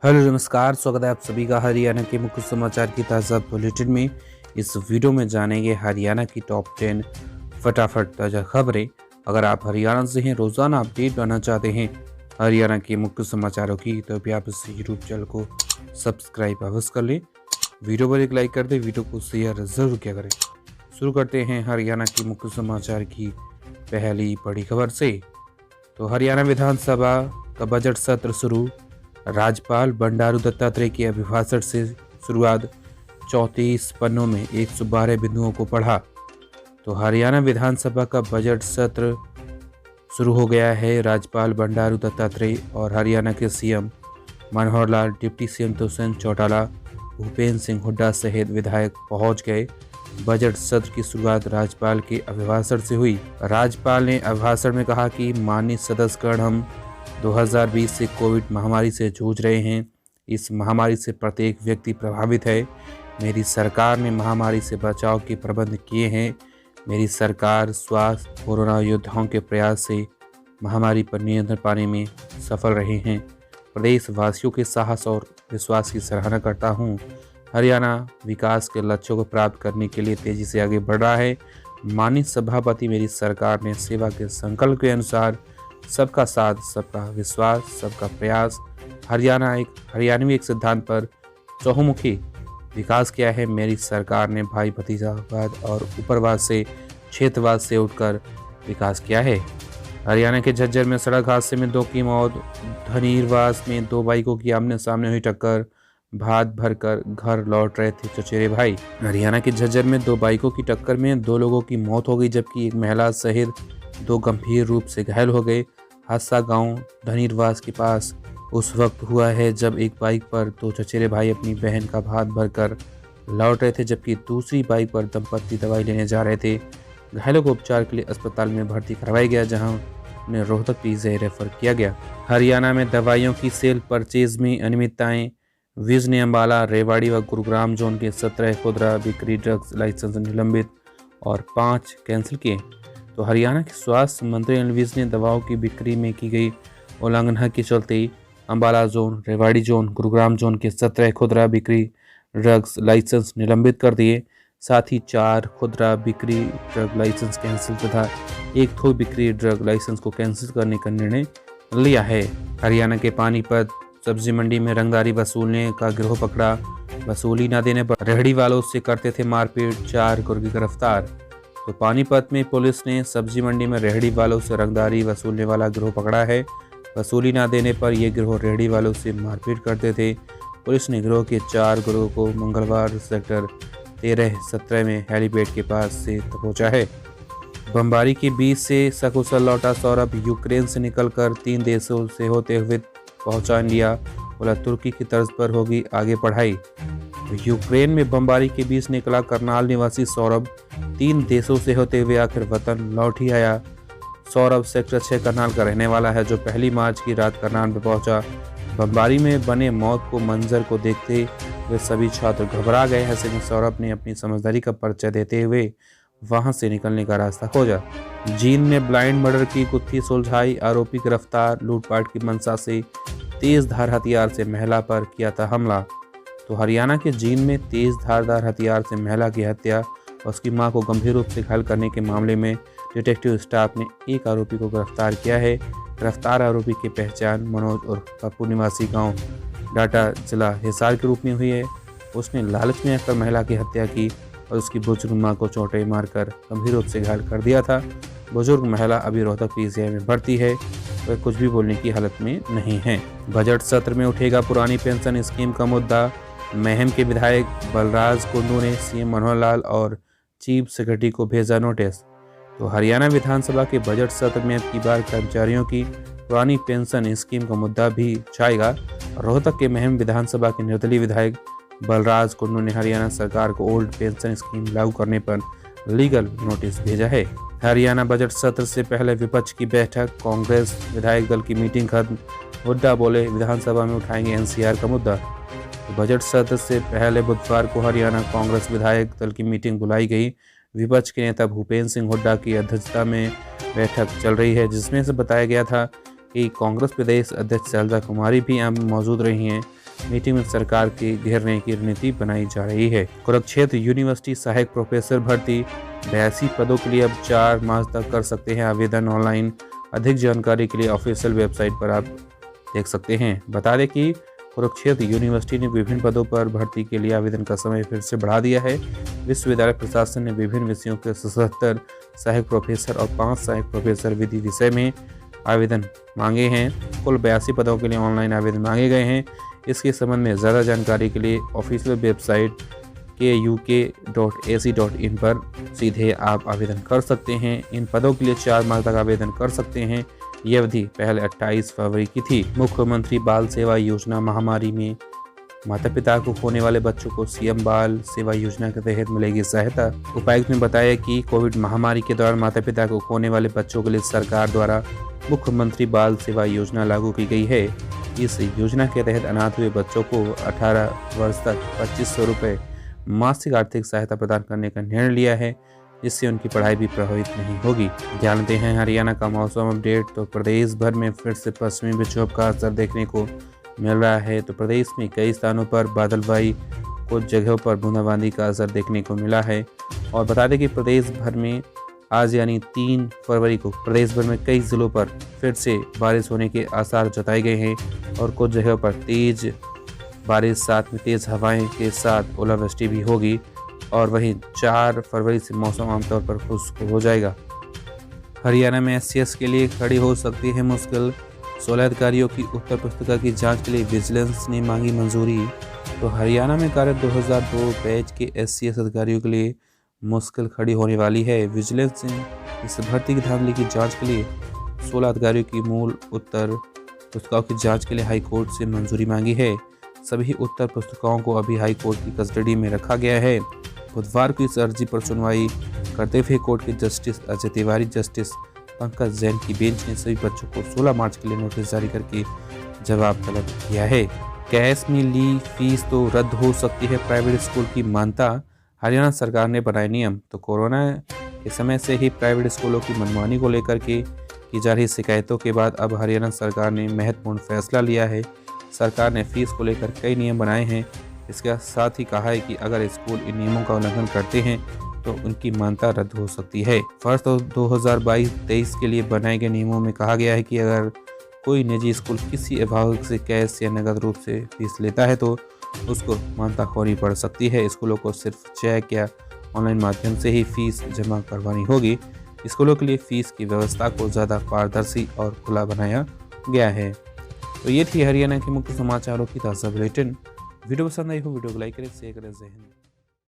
Hello नमस्कार, स्वागत है आप सभी का हरियाणा के मुख्य समाचार की ताज़ा बुलेटिन में। इस वीडियो में जानेंगे हरियाणा की टॉप 10 फटाफट ताज़ा खबरें। अगर आप हरियाणा से हैं, रोज़ाना अपडेट पाना चाहते हैं हरियाणा के मुख्य समाचारों की, तो अभी आप इस यूट्यूब चैनल को सब्सक्राइब अवश्य कर लें। वीडियो पर एक लाइक कर दें, वीडियो को शेयर ज़रूर किया करें। शुरू करते हैं हरियाणा की मुख्य समाचार की पहली बड़ी खबर से। तो हरियाणा विधानसभा का बजट सत्र शुरू। राज्यपाल बंडारू दत्तात्रेय के अभिभाषण से शुरुआत। 34 पन्नों में 112 बिंदुओं को पढ़ा। तो हरियाणा विधानसभा का बजट सत्र शुरू हो गया है। राज्यपाल बंडारू दत्तात्रेय और हरियाणा के CM Manohar Lal, deputy CM तुष्यंत Chautala, Bhupendra Singh Hooda सहित विधायक पहुंच गए। बजट सत्र की शुरुआत राज्यपाल के अभिभाषण से हुई। राज्यपाल ने अभिभाषण में कहा कि माननीय सदस्यगण, हम 2020 से कोविड महामारी से जूझ रहे हैं। इस महामारी से प्रत्येक व्यक्ति प्रभावित है। मेरी सरकार ने महामारी से बचाव के प्रबंध किए हैं। मेरी सरकार स्वास्थ्य कोरोना योद्धाओं के प्रयास से महामारी पर नियंत्रण पाने में सफल रहे हैं। प्रदेश वासियों के साहस और विश्वास की सराहना करता हूँ। हरियाणा विकास के लक्ष्यों को प्राप्त करने के लिए तेजी से आगे बढ़ रहा है। माननीय सभापति, मेरी सरकार ने सेवा के संकल्प के अनुसार सबका साथ, सबका विश्वास, सबका प्रयास, हरियाणवी एक सिद्धांत पर चहुमुखी विकास किया है। मेरी सरकार ने भाई भतीजावाद और उपरवाद से, क्षेत्रवाद से उठकर विकास किया है। हरियाणा के झज्जर में सड़क हादसे में 2 की मौत। धनीरवास में 2 बाइकों की आमने सामने हुई टक्कर। भात भरकर घर लौट रहे थे चचेरे भाई। हरियाणा के झज्जर में 2 बाइकों की टक्कर में 2 लोगों की मौत हो गई, जबकि एक महिला सहित 2 गंभीर रूप से घायल हो गए। हादसा गांव धनीरवास के पास उस वक्त हुआ है जब एक बाइक पर 2 चचेरे भाई अपनी बहन का भात भरकर लौट रहे थे, जबकि दूसरी बाइक पर दंपत्ति दवाई लेने जा रहे थे। घायलों को उपचार के लिए अस्पताल में भर्ती करवाया गया, जहां उन्हें रोहतक पीजी रेफर किया गया। हरियाणा में दवाइयों की सेल परचेज में अनियमितताएं। विज ने अम्बाला, रेवाड़ी व गुरुग्राम जोन के 17 खुदरा बिक्री ड्रग्स लाइसेंस निलंबित और 5 कैंसिल किए। तो हरियाणा के स्वास्थ्य मंत्री अनिल विज ने दवाओं की बिक्री में की गई उल्लंघना के चलते Ambala zone, Rewari zone, Gurugram zone के 17 खुदरा बिक्री ड्रग्स लाइसेंस निलंबित कर दिए। साथ ही 4 खुदरा बिक्री ड्रग लाइसेंस कैंसिल तथा 1 थोक बिक्री ड्रग लाइसेंस को कैंसिल करने का निर्णय लिया है। हरियाणा के पानीपत सब्जी मंडी में रंगदारी वसूलने का गिरोह पकड़ा। वसूली न देने पर रेहड़ी वालों से करते थे मारपीट, 4 गुर्गे गिरफ्तार। तो पानीपत में पुलिस ने सब्जी मंडी में रेहड़ी वालों से रंगदारी वसूलने वाला गिरोह पकड़ा है। वसूली न देने पर यह गिरोह रेहड़ी वालों से मारपीट करते थे। पुलिस ने गिरोह के 4 गुर्गों को मंगलवार सेक्टर 13-17 में हेलीपैड के पास से दबोचा है। बमबारी के बीच से सकुशल लौटा सौरभ। यूक्रेन से निकलकर 3 देशों से होते हुए पहुंचा इंडिया। बोला, तुर्की की तर्ज पर होगी आगे पढ़ाई। यूक्रेन में बमबारी के बीच निकला करनाल निवासी सौरभ 3 देशों से होते हुए आखिर वतन लौट ही आया। सौरभ सेक्टर 6 करनाल का रहने वाला है, जो 1 मार्च की रात करनाल में पहुंचा। बमबारी में बने मौत को मंजर को देखते हुए सभी छात्र घबरा गए। ऐसे में सौरभ ने अपनी समझदारी का परिचय देते हुए वहां से निकलने का रास्ता खोजा। जींद में ब्लाइंड मर्डर की गुत्थी सुलझाई। आरोपी गिरफ्तार। लूटपाट की मंशा से तेज धार हथियार से महिला पर किया था हमला। तो हरियाणा के जींद में तेज धारदार हथियार से महिला की हत्या और उसकी मां को गंभीर रूप से घायल करने के मामले में डिटेक्टिव स्टाफ ने एक आरोपी को गिरफ्तार किया है। गिरफ्तार आरोपी की पहचान मनोज और पप्पू निवासी गांव डाटा जिला हिसार के रूप में हुई है। उसने लालच में आकर महिला की हत्या की और उसकी बुजुर्ग मां को चोटें मारकर गंभीर रूप से घायल कर दिया था। बुजुर्ग महिला अभी रोहतक पीजीआई में भर्ती है। वह कुछ भी बोलने की हालत में नहीं है। बजट सत्र में उठेगा पुरानी पेंशन स्कीम का मुद्दा। महम के विधायक बलराज कुंडू ने सीएम मनोहर लाल और चीफ सेक्रेटरी को भेजा नोटिस। तो हरियाणा विधानसभा के बजट सत्र में अब की बार कर्मचारियों की पुरानी पेंशन स्कीम का मुद्दा भी छाएगा। रोहतक के महम विधानसभा के निर्दलीय विधायक बलराज कुंडू ने हरियाणा सरकार को ओल्ड पेंशन स्कीम लागू करने पर लीगल नोटिस भेजा है। हरियाणा बजट सत्र से पहले विपक्ष की बैठक। कांग्रेस विधायक दल की मीटिंग खत्म। हुड्डा बोले, विधानसभा में उठाएंगे एनसीआर का मुद्दा। तो बजट सत्र से पहले बुधवार को हरियाणा कांग्रेस विधायक दल की मीटिंग बुलाई गई। विपक्ष के नेता भूपेंद्र सिंह हुड्डा की अध्यक्षता में बैठक चल रही है, जिसमें से बताया गया था कि कांग्रेस प्रदेश अध्यक्ष शैलजा कुमारी भी यहाँ मौजूद रही हैं। मीटिंग में सरकार के घेरने की रणनीति बनाई जा रही है। कुरुक्षेत्र यूनिवर्सिटी सहायक प्रोफेसर भर्ती 82 पदों के लिए अब 4 मार्च तक कर सकते हैं आवेदन ऑनलाइन। अधिक जानकारी के लिए ऑफिशियल वेबसाइट पर आप देख सकते हैं। बता दें कि कुरुक्षेत्र यूनिवर्सिटी ने विभिन्न पदों पर भर्ती के लिए आवेदन का समय फिर से बढ़ा दिया है। विश्वविद्यालय प्रशासन ने विभिन्न विषयों के 77 सहायक प्रोफेसर और 5 सहायक प्रोफेसर विधि विषय में आवेदन मांगे हैं। कुल 82 पदों के लिए ऑनलाइन आवेदन मांगे गए हैं। इसके संबंध में ज़्यादा जानकारी के लिए ऑफिशियल वेबसाइट kuk.ac.in पर सीधे आप आवेदन कर सकते हैं। इन पदों के लिए 4 मार्च तक आवेदन कर सकते हैं। ये अवधि पहले 28 फरवरी की थी। मुख्यमंत्री बाल सेवा योजना महामारी में माता पिता को खोने वाले बच्चों को सीएम बाल सेवा योजना के तहत मिलेगी सहायता। उपायुक्त ने बताया कि कोविड महामारी के दौरान माता पिता को खोने वाले बच्चों के लिए सरकार द्वारा मुख्यमंत्री बाल सेवा योजना लागू की गई है। इस योजना के तहत अनाथ हुए बच्चों को 18 वर्ष तक 2500 रुपये मासिक आर्थिक सहायता प्रदान करने का निर्णय लिया है, जिससे उनकी पढ़ाई भी प्रभावित नहीं होगी। जानते हैं हरियाणा का मौसम अपडेट। तो प्रदेश भर में फिर से पश्चिमी विक्षोभ का असर देखने को मिल रहा है। तो प्रदेश में कई स्थानों पर बादलबाई, कुछ जगहों पर बूंदाबांदी का असर देखने को मिला है। और बता दें कि प्रदेश भर में आज यानी 3 फरवरी को प्रदेश भर में कई जिलों पर फिर से बारिश होने के आसार जताए गए हैं और कुछ जगहों पर तेज बारिश साथ में तेज हवाएं के साथ ओलावृष्टि भी होगी। और वहीं 4 फरवरी से मौसम आमतौर पर खुश्क हो जाएगा। हरियाणा में SCS के लिए खड़ी हो सकती है मुश्किल। 16 अधिकारियों की उत्तर पुस्तिका की जांच के लिए विजिलेंस ने मांगी मंजूरी। तो हरियाणा में कार्यरत 2002 बैच के SCS अधिकारियों के लिए मुश्किल खड़ी होने वाली है। विजिलेंस ने इस भर्ती की धांधली की जांच के लिए 16 अधिकारियों की मूल उत्तर पुस्तिकाओं की जांच के लिए हाईकोर्ट से मंजूरी मांगी है। सभी उत्तर पुस्तिकाओं को अभी हाईकोर्ट की कस्टडी में रखा गया है। बुधवार को इस अर्जी पर सुनवाई करते हुए कोर्ट के जस्टिस अजय तिवारी, जस्टिस पंकज जैन की बेंच ने सभी बच्चों को 16 मार्च के लिए नोटिस जारी करके जवाब तलब किया है। कैश में ली फीस तो रद्द हो सकती है प्राइवेट स्कूल की मान्यता। हरियाणा सरकार ने बनाए नियम। तो कोरोना के समय से ही प्राइवेट स्कूलों की मनमानी को लेकर के की जा रही शिकायतों के बाद अब हरियाणा सरकार ने महत्वपूर्ण फैसला लिया है। सरकार ने फीस को लेकर कई नियम बनाए हैं। इसके साथ ही कहा है कि अगर स्कूल इन नियमों का उल्लंघन करते हैं तो उनकी मान्यता रद्द हो सकती है। वर्ष 2022-23 के लिए बनाए गए नियमों में कहा गया है कि अगर कोई निजी स्कूल किसी अभिभावक से कैश या नकद रूप से फीस लेता है तो उसको मान्यता खोनी पड़ सकती है। स्कूलों को सिर्फ चेक या ऑनलाइन माध्यम से ही फीस जमा करवानी होगी। स्कूलों के लिए फीस की व्यवस्था को ज़्यादा पारदर्शी और खुला बनाया गया है। तो ये थी हरियाणा के मुख्य समाचारों की ताज़ा बुलेटिन। वीडियो पसंद आई हो वीडियो को लाइक करें, शेयर करें। जय हिंद।